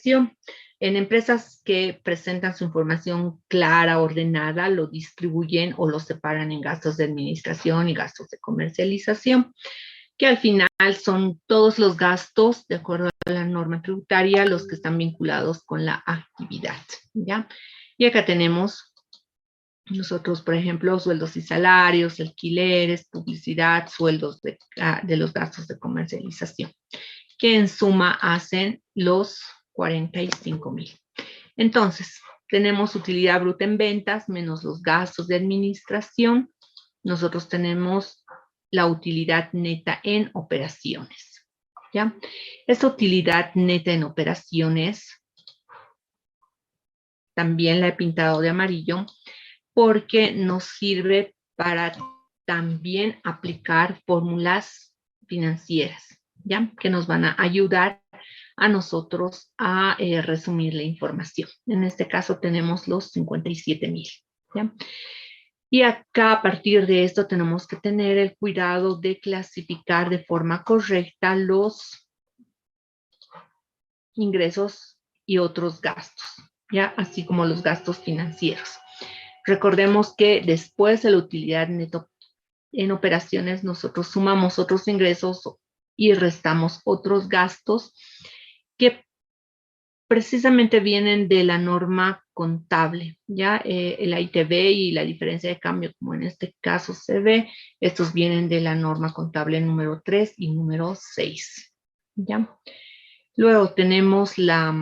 En empresas que presentan su información clara, ordenada, lo distribuyen o lo separan en gastos de administración y gastos de comercialización, que al final son todos los gastos, de acuerdo a la norma tributaria, los que están vinculados con la actividad, ¿ya? Y acá tenemos nosotros, por ejemplo, sueldos y salarios, alquileres, publicidad, sueldos de los gastos de comercialización, que en suma hacen los 45,000. Entonces, tenemos utilidad bruta en ventas menos los gastos de administración. Nosotros tenemos la utilidad neta en operaciones, ¿ya? Esta utilidad neta en operaciones también la he pintado de amarillo porque nos sirve para también aplicar fórmulas financieras, ¿ya? Que nos van a ayudar a nosotros a resumir la información. En este caso tenemos los 57,000, ¿ya? Y acá a partir de esto tenemos que tener el cuidado de clasificar de forma correcta los ingresos y otros gastos, ¿ya? Así como los gastos financieros. Recordemos que después de la utilidad neto en operaciones, nosotros sumamos otros ingresos y restamos otros gastos que precisamente vienen de la norma contable, ¿ya? El ITV y la diferencia de cambio, como en este caso se ve, estos vienen de la norma contable número 3 y número 6, ¿ya? Luego tenemos la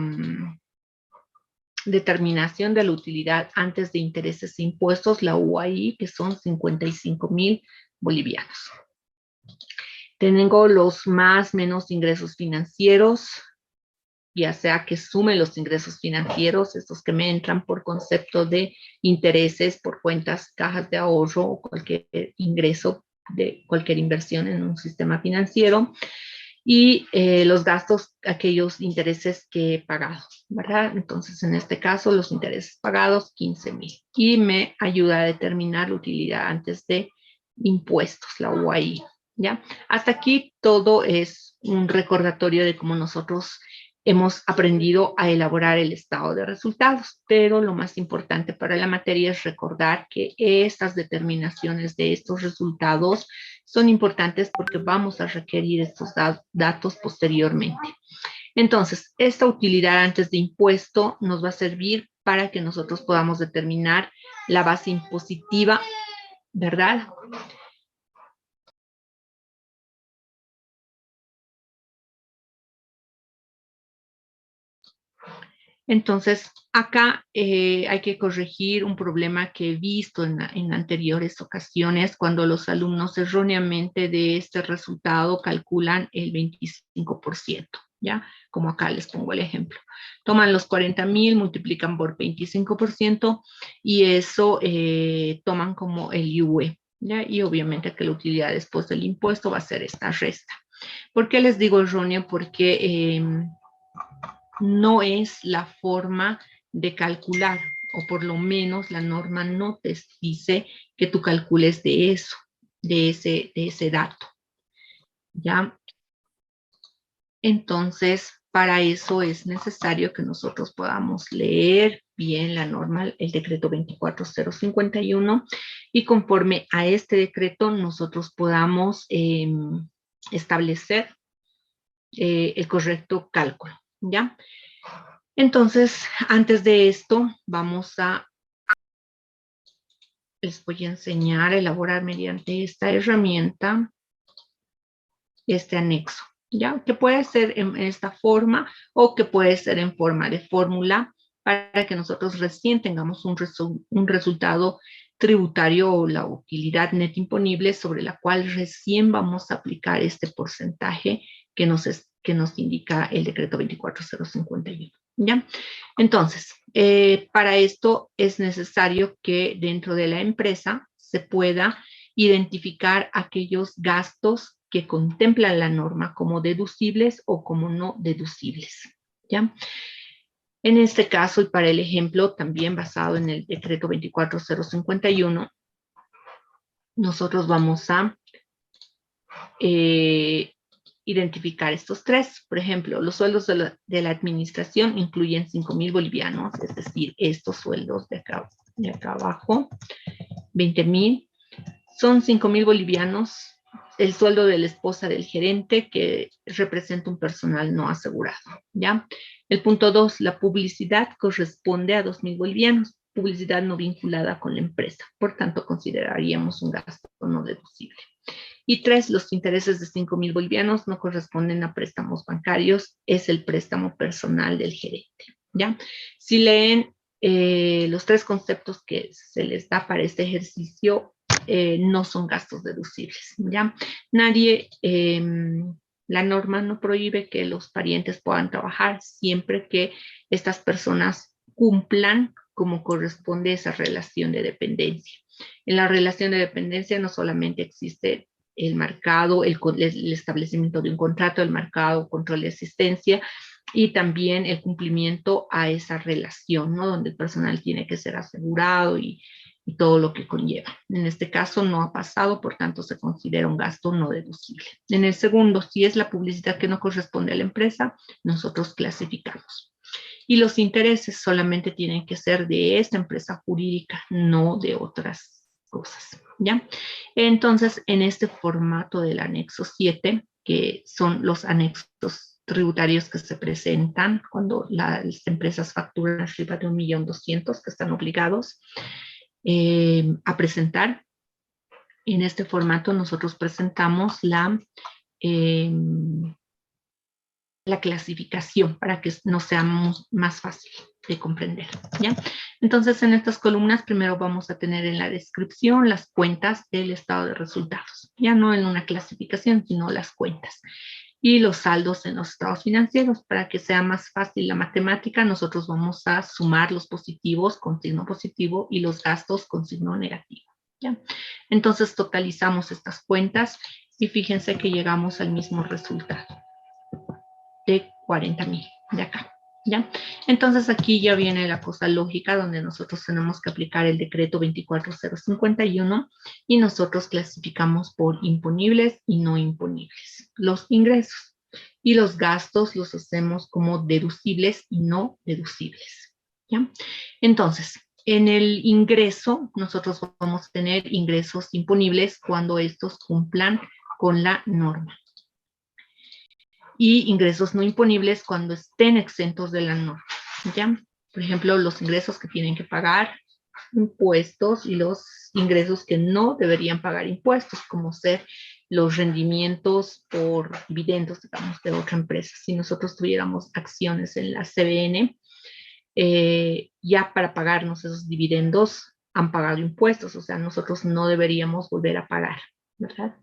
determinación de la utilidad antes de intereses e impuestos, la UAI, que son 55,000 bolivianos. Tengo los más menos ingresos financieros, ya sea que sume los ingresos financieros, estos que me entran por concepto de intereses por cuentas, cajas de ahorro o cualquier ingreso de cualquier inversión en un sistema financiero, y los gastos, aquellos intereses que he pagado, ¿verdad? Entonces, en este caso, los intereses pagados, 15,000. Y me ayuda a determinar la utilidad antes de impuestos, la UAI, ¿ya? Hasta aquí todo es un recordatorio de cómo nosotros hemos aprendido a elaborar el estado de resultados, pero lo más importante para la materia es recordar que estas determinaciones de estos resultados son importantes porque vamos a requerir estos datos posteriormente. Entonces, esta utilidad antes de impuesto nos va a servir para que nosotros podamos determinar la base impositiva, ¿verdad? Entonces, acá hay que corregir un problema que he visto en anteriores ocasiones cuando los alumnos erróneamente de este resultado calculan el 25%, ¿ya? Como acá les pongo el ejemplo. Toman los 40,000, multiplican por 25% y eso toman como el UE, ¿ya? Y obviamente que la utilidad después del impuesto va a ser esta resta. ¿Por qué les digo erróneo? Porque no es la forma de calcular, o por lo menos la norma no te dice que tú calcules de eso, de ese dato, ¿ya? Entonces, para eso es necesario que nosotros podamos leer bien la norma, el decreto 24051, y conforme a este decreto nosotros podamos establecer el correcto cálculo, ¿ya? Entonces, antes de esto, les voy a enseñar a elaborar mediante esta herramienta este anexo, ¿ya? Que puede ser en esta forma o que puede ser en forma de fórmula para que nosotros recién tengamos un resultado tributario o la utilidad neta imponible sobre la cual recién vamos a aplicar este porcentaje que nos indica el decreto 24051. ¿Ya? Entonces, para esto es necesario que dentro de la empresa se pueda identificar aquellos gastos que contemplan la norma como deducibles o como no deducibles. ¿Ya? En este caso, y para el ejemplo, también basado en el decreto 24051, nosotros vamos a identificar estos tres. Por ejemplo, los sueldos de la administración incluyen 5,000 bolivianos, es decir, estos sueldos de acá abajo, 20,000. Son 5,000 bolivianos el sueldo de la esposa del gerente, que representa un personal no asegurado, ¿ya? El punto 2, la publicidad corresponde a 2,000 bolivianos, publicidad no vinculada con la empresa, por tanto consideraríamos un gasto no deducible. Y 3, los intereses de 5,000 bolivianos no corresponden a préstamos bancarios, es el préstamo personal del gerente, ¿ya? Si leen los 3 conceptos que se les da para este ejercicio, no son gastos deducibles, ¿ya? Nadie, la norma no prohíbe que los parientes puedan trabajar siempre que estas personas cumplan como corresponde esa relación de dependencia. En la relación de dependencia no solamente existe el marcado, el establecimiento de un contrato, el marcado control de asistencia y también el cumplimiento a esa relación, ¿no? Donde el personal tiene que ser asegurado y todo lo que conlleva. En este caso no ha pasado, por tanto se considera un gasto no deducible. En el segundo, si es la publicidad que no corresponde a la empresa, nosotros clasificamos. Y los intereses solamente tienen que ser de esta empresa jurídica, no de otras cosas, ¿ya? Entonces, en este formato del anexo 7, que son los anexos tributarios que se presentan cuando las empresas facturan arriba de 1.200.000 que están obligados a presentar. En este formato nosotros presentamos la clasificación para que nos sea más fácil de comprender, ¿ya? Entonces, en estas columnas primero vamos a tener en la descripción las cuentas del estado de resultados, ya no en una clasificación, sino las cuentas. Y los saldos en los estados financieros. Para que sea más fácil la matemática, nosotros vamos a sumar los positivos con signo positivo y los gastos con signo negativo, ¿ya? Entonces, totalizamos estas cuentas y fíjense que llegamos al mismo resultado de 40,000 de acá, ¿ya? Entonces aquí ya viene la cosa lógica donde nosotros tenemos que aplicar el decreto 24051 y nosotros clasificamos por imponibles y no imponibles los ingresos y los gastos los hacemos como deducibles y no deducibles, ¿ya? Entonces, en el ingreso nosotros vamos a tener ingresos imponibles cuando estos cumplan con la norma, y ingresos no imponibles cuando estén exentos de la norma, ¿ya? Por ejemplo, los ingresos que tienen que pagar impuestos y los ingresos que no deberían pagar impuestos, como ser los rendimientos por dividendos, digamos, de otra empresa. Si nosotros tuviéramos acciones en la CBN, ya para pagarnos esos dividendos han pagado impuestos, o sea, nosotros no deberíamos volver a pagar, ¿verdad?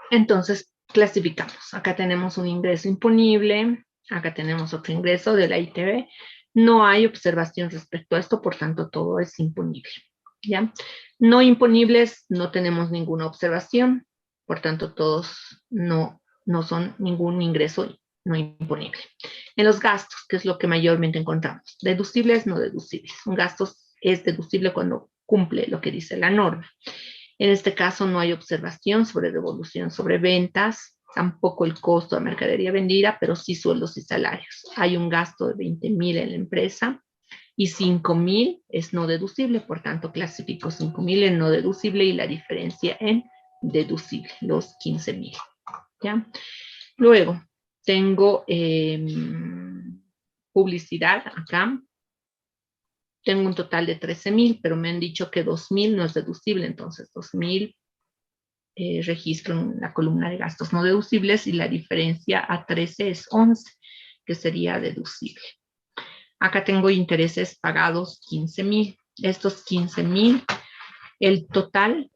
Entonces, clasificamos. Acá tenemos un ingreso imponible, acá tenemos otro ingreso de la ITV. No hay observación respecto a esto, por tanto, todo es imponible, ¿ya? No imponibles, no tenemos ninguna observación, por tanto, todos no son ningún ingreso no imponible. En los gastos, que es lo que mayormente encontramos, deducibles, no deducibles. Un gasto es deducible cuando cumple lo que dice la norma. En este caso no hay observación sobre devolución sobre ventas, tampoco el costo de mercadería vendida, pero sí sueldos y salarios. Hay un gasto de 20,000 en la empresa y 5,000 es no deducible, por tanto clasifico 5,000 en no deducible y la diferencia en deducible, los 15,000. ¿Ya? Luego tengo publicidad acá. Tengo un total de 13,000, pero me han dicho que 2,000 no es deducible, entonces 2,000 registro en la columna de gastos no deducibles y la diferencia a 13 es 11, que sería deducible. Acá tengo intereses pagados 15,000. Estos 15,000, el total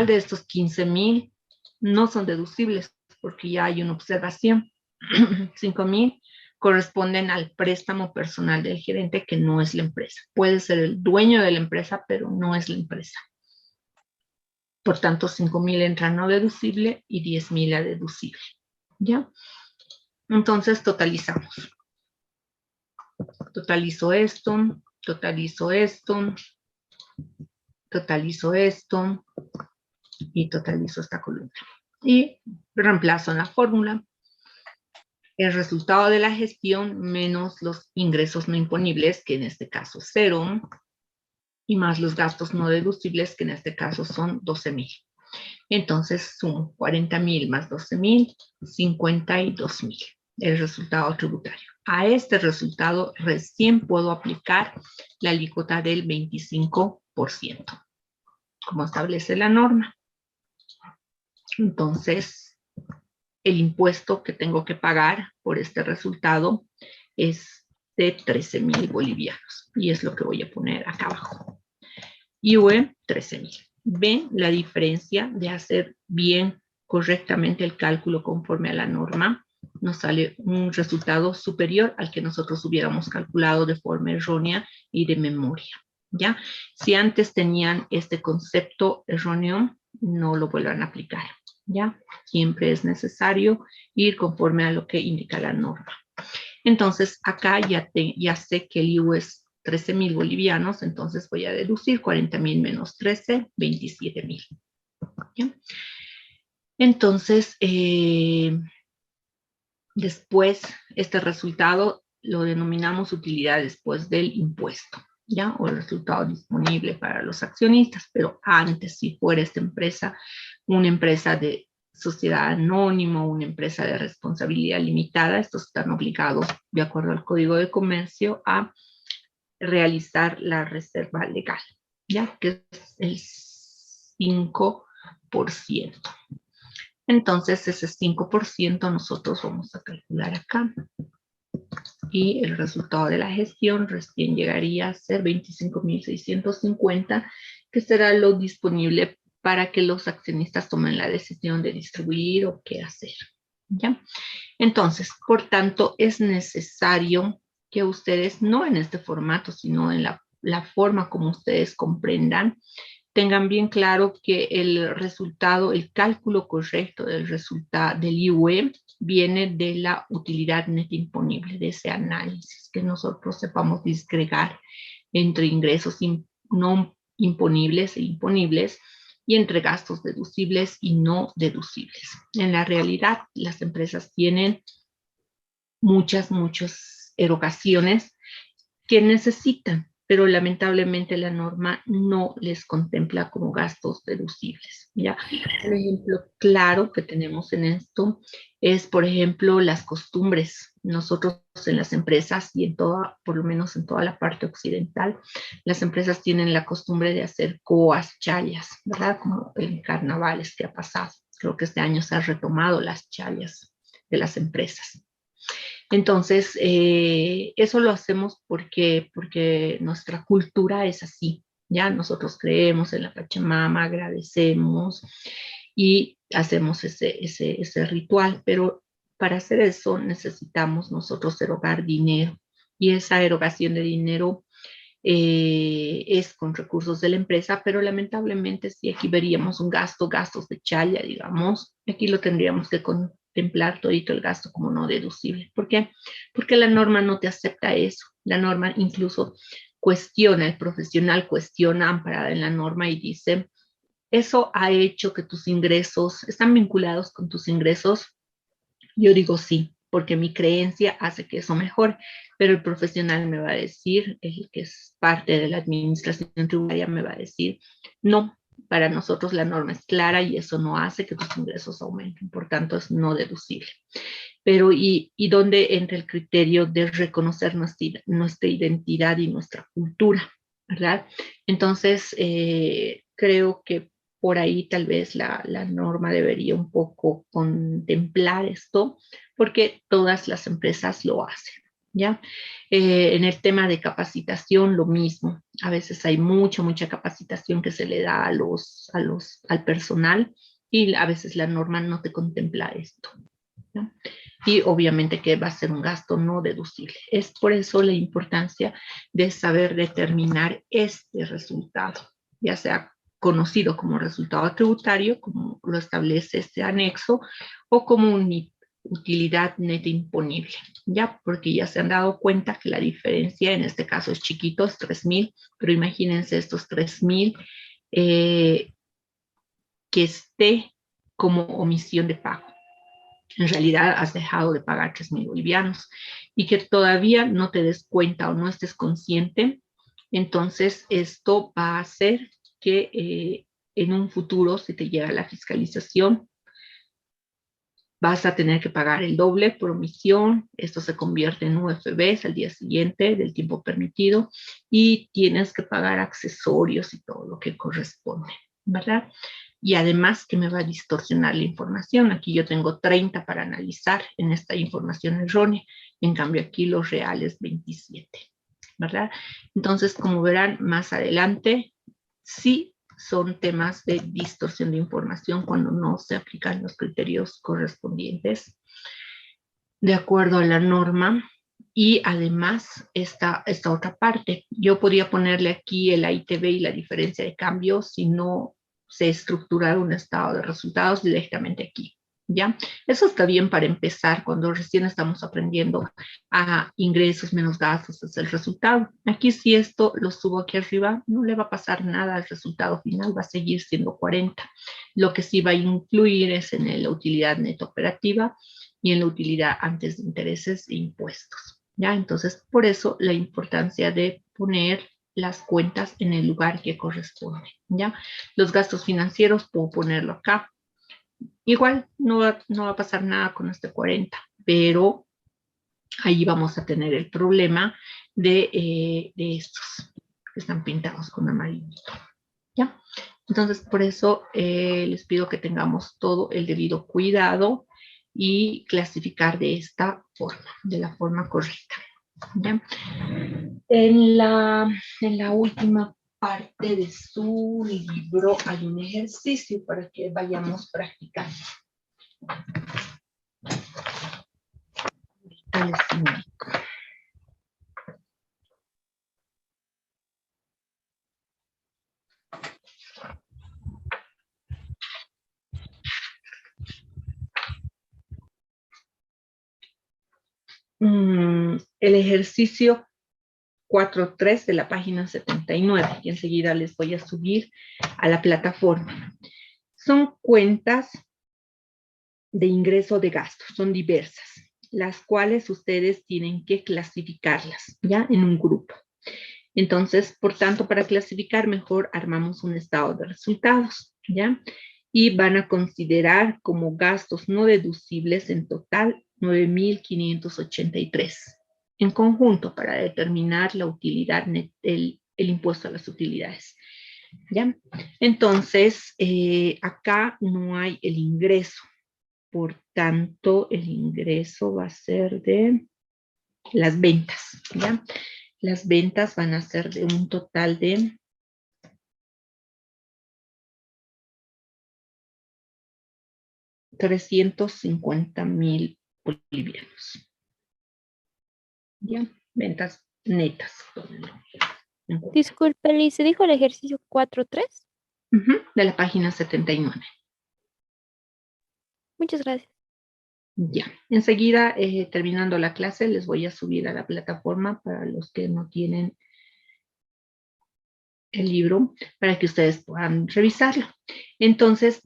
de estos 15,000 no son deducibles porque ya hay una observación. 5,000 corresponden al préstamo personal del gerente, que no es la empresa. Puede ser el dueño de la empresa, pero no es la empresa. Por tanto, 5.000 entra no deducible y 10.000 a deducible. ¿Ya? Entonces, totalizamos. Totalizo esto, totalizo esto, totalizo esto y totalizo esta columna. Y reemplazo en la fórmula el resultado de la gestión menos los ingresos no imponibles, que en este caso es 0, y más los gastos no deducibles, que en este caso son 12.000. Entonces sumo 40.000 más 12.000, 52.000, el resultado tributario. A este resultado recién puedo aplicar la alícuota del 25%, como establece la norma. Entonces, el impuesto que tengo que pagar por este resultado es de 13.000 bolivianos. Y es lo que voy a poner acá abajo. IUE, 13.000. ¿Ven la diferencia de hacer bien correctamente el cálculo conforme a la norma? Nos sale un resultado superior al que nosotros hubiéramos calculado de forma errónea y de memoria. ¿Ya? Si antes tenían este concepto erróneo, no lo vuelvan a aplicar. ¿Ya? Siempre es necesario ir conforme a lo que indica la norma. Entonces, acá ya sé que el IU es 13.000 bolivianos, entonces voy a deducir 40.000 menos 13, 27.000. Entonces, después, este resultado lo denominamos utilidad después del impuesto, ¿ya? O el resultado disponible para los accionistas, pero antes, si fuera esta empresa, una empresa de sociedad anónima, una empresa de responsabilidad limitada, estos están obligados, de acuerdo al Código de Comercio, a realizar la reserva legal, ¿ya? Que es el 5%. Entonces, ese 5% nosotros vamos a calcular acá. Y el resultado de la gestión recién llegaría a ser 25.650, que será lo disponible para que los accionistas tomen la decisión de distribuir o qué hacer. ¿Ya? Entonces, por tanto, es necesario que ustedes, no en este formato, sino en la forma como ustedes comprendan, tengan bien claro que el resultado, el cálculo correcto del resultado del IUE viene de la utilidad neta imponible, de ese análisis, que nosotros sepamos disgregar entre ingresos no imponibles e imponibles y entre gastos deducibles y no deducibles. En la realidad, las empresas tienen muchas erogaciones que necesitan, pero lamentablemente la norma no les contempla como gastos deducibles. ¿Ya? Un ejemplo claro que tenemos en esto es, por ejemplo, las costumbres. Nosotros en las empresas y en toda, por lo menos en toda la parte occidental, las empresas tienen la costumbre de hacer coas, chayas, ¿verdad? Como en carnavales que ha pasado. Creo que este año se han retomado las chayas de las empresas. Entonces, eso lo hacemos porque nuestra cultura es así, ¿ya? Nosotros creemos en la Pachamama, agradecemos y hacemos ese ritual, pero para hacer eso necesitamos nosotros erogar dinero y esa erogación de dinero es con recursos de la empresa, pero lamentablemente si aquí veríamos un gastos de chaya, digamos, aquí lo tendríamos que contemplar todito el gasto como no deducible. ¿Por qué? Porque la norma no te acepta eso. La norma incluso cuestiona, el profesional cuestiona amparada en la norma y dice, eso ha hecho que tus ingresos están vinculados con tus ingresos. Yo digo sí, porque mi creencia hace que eso mejore, pero el profesional me va a decir, el que es parte de la administración tributaria me va a decir, no, para nosotros la norma es clara y eso no hace que tus ingresos aumenten, por tanto es no deducible. Pero ¿y dónde entra el criterio de reconocer nuestra identidad y nuestra cultura? ¿Verdad? Entonces, creo que por ahí tal vez la norma debería un poco contemplar esto, porque todas las empresas lo hacen, ¿ya? En el tema de capacitación, lo mismo. A veces hay mucha capacitación que se le da al personal y a veces la norma no te contempla esto, ¿no? Y obviamente que va a ser un gasto no deducible. Es por eso la importancia de saber determinar este resultado, ya sea conocido como resultado tributario, como lo establece este anexo, o como utilidad neta imponible, ¿ya? Porque ya se han dado cuenta que la diferencia en este caso es chiquito, es 3,000, pero imagínense estos 3,000 que esté como omisión de pago. En realidad has dejado de pagar 3,000 bolivianos y que todavía no te des cuenta o no estés consciente, entonces esto va a hacer que en un futuro, si te llega la fiscalización, vas a tener que pagar el doble por omisión. Esto se convierte en UFBs al día siguiente del tiempo permitido y tienes que pagar accesorios y todo lo que corresponde, ¿verdad? Y además que me va a distorsionar la información. Aquí yo tengo 30 para analizar en esta información errónea. En cambio aquí los reales 27, ¿verdad? Entonces, como verán más adelante, sí son temas de distorsión de información cuando no se aplican los criterios correspondientes de acuerdo a la norma. Y además esta otra parte, yo podría ponerle aquí el AITB y la diferencia de cambio si no se estructura un estado de resultados directamente aquí, ¿ya? Eso está bien para empezar cuando recién estamos aprendiendo a ingresos menos gastos es el resultado. Aquí si esto lo subo aquí arriba, no le va a pasar nada al resultado final, va a seguir siendo 40. Lo que sí va a incluir es en la utilidad neta operativa y en la utilidad antes de intereses e impuestos, ¿ya? Entonces, por eso la importancia de poner las cuentas en el lugar que corresponde, ¿ya? Los gastos financieros puedo ponerlo acá. Igual no va a pasar nada con este 40, pero ahí vamos a tener el problema de estos que están pintados con amarillo, ¿ya? Entonces, por eso les pido que tengamos todo el debido cuidado y clasificar de esta forma, de la forma correcta, ¿ya? En la última parte de su libro hay un ejercicio para que vayamos practicando. Les indico. El ejercicio 4.3 de la página 79 y enseguida les voy a subir a la plataforma. Son cuentas de ingreso de gasto, son diversas, las cuales ustedes tienen que clasificarlas, ¿ya? En un grupo. Entonces, por tanto, para clasificar mejor armamos un estado de resultados, ¿ya? Y van a considerar como gastos no deducibles en total 9,583 en conjunto para determinar la utilidad, el impuesto a las utilidades, ¿ya? Entonces, acá no hay el ingreso, por tanto, el ingreso va a ser de las ventas, ¿ya? Las ventas van a ser de un total de 350,000 bolivianos, ¿ya? Ventas netas. Disculpe, Liz, ¿se dijo el ejercicio 4.3? De la página 79. Muchas gracias. Ya, enseguida, terminando la clase, les voy a subir a la plataforma para los que no tienen el libro, para que ustedes puedan revisarlo. Entonces,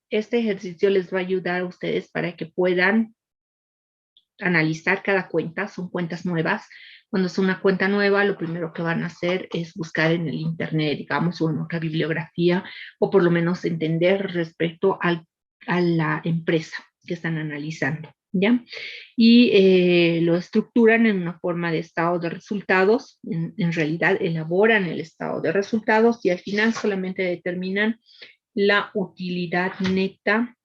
este ejercicio les va a ayudar a ustedes para que puedan analizar cada cuenta, son cuentas nuevas. Cuando es una cuenta nueva, lo primero que van a hacer es buscar en el internet, digamos, o en otra bibliografía, o por lo menos entender respecto a la empresa que están analizando, ¿ya? Y lo estructuran en una forma de estado de resultados. En realidad elaboran el estado de resultados y al final solamente determinan la utilidad neta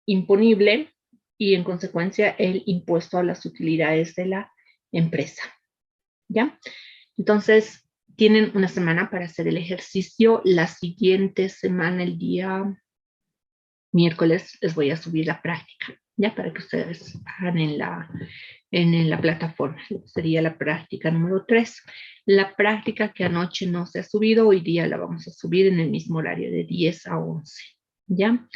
imponible y en consecuencia el impuesto a las utilidades de la empresa, ¿ya? Entonces, tienen una semana para hacer el ejercicio. La siguiente semana, el día miércoles les voy a subir la práctica, ya para que ustedes hagan en la plataforma. Sería la práctica número 3. La práctica que anoche no se ha subido, hoy día la vamos a subir en el mismo horario de 10 a 11, ¿ya?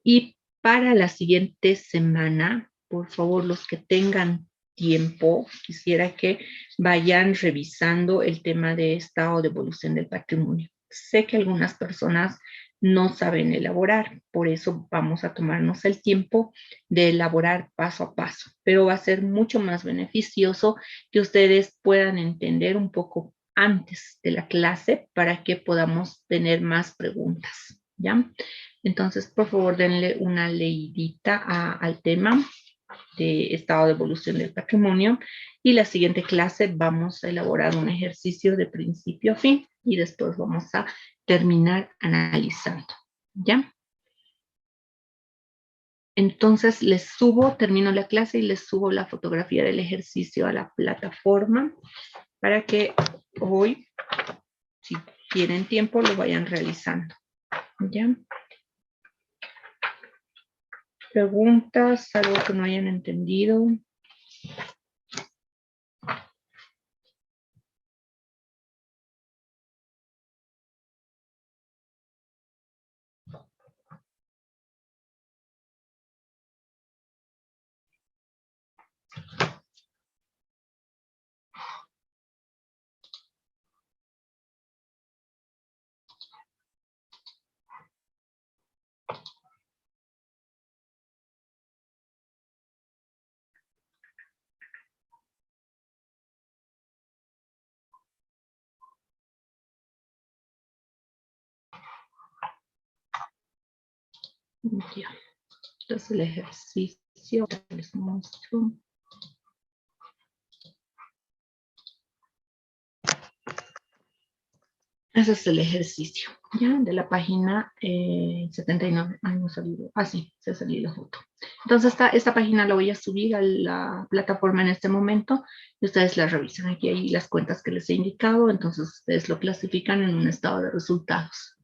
Y para la siguiente semana, por favor, los que tengan tiempo, quisiera que vayan revisando el tema de estado de evolución del patrimonio. Sé que algunas personas no saben elaborar, por eso vamos a tomarnos el tiempo de elaborar paso a paso, pero va a ser mucho más beneficioso que ustedes puedan entender un poco antes de la clase para que podamos tener más preguntas, ¿ya? Entonces, por favor, denle una leidita al tema de estado de evolución del patrimonio y la siguiente clase vamos a elaborar un ejercicio de principio a fin y después vamos a terminar analizando, ¿ya? Entonces les subo, termino la clase y les subo la fotografía del ejercicio a la plataforma para que hoy, si tienen tiempo, lo vayan realizando, ¿ya? Preguntas, algo que no hayan entendido. Ya. Entonces el ejercicio, les muestro. Ese es el ejercicio, ¿ya? De la página 79. Ay, no salió. Ah, sí, se salió la foto. Entonces, esta página la voy a subir a la plataforma en este momento y ustedes la revisan. Aquí hay las cuentas que les he indicado, entonces ustedes lo clasifican en un estado de resultados.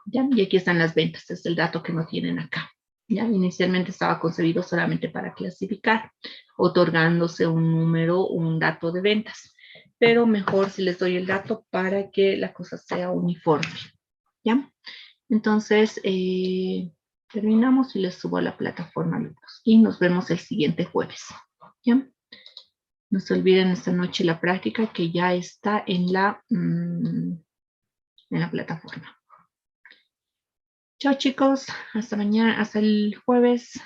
¿Ya? Y aquí están las ventas, este es el dato que no tienen acá. ¿Ya? Inicialmente estaba concebido solamente para clasificar, otorgándose un número, un dato de ventas. Pero mejor si les doy el dato para que la cosa sea uniforme. ¿Ya? Entonces, terminamos y les subo a la plataforma, amigos. Y nos vemos el siguiente jueves. ¿Ya? No se olviden esta noche la práctica que ya está en la plataforma. Chao chicos, hasta mañana, hasta el jueves.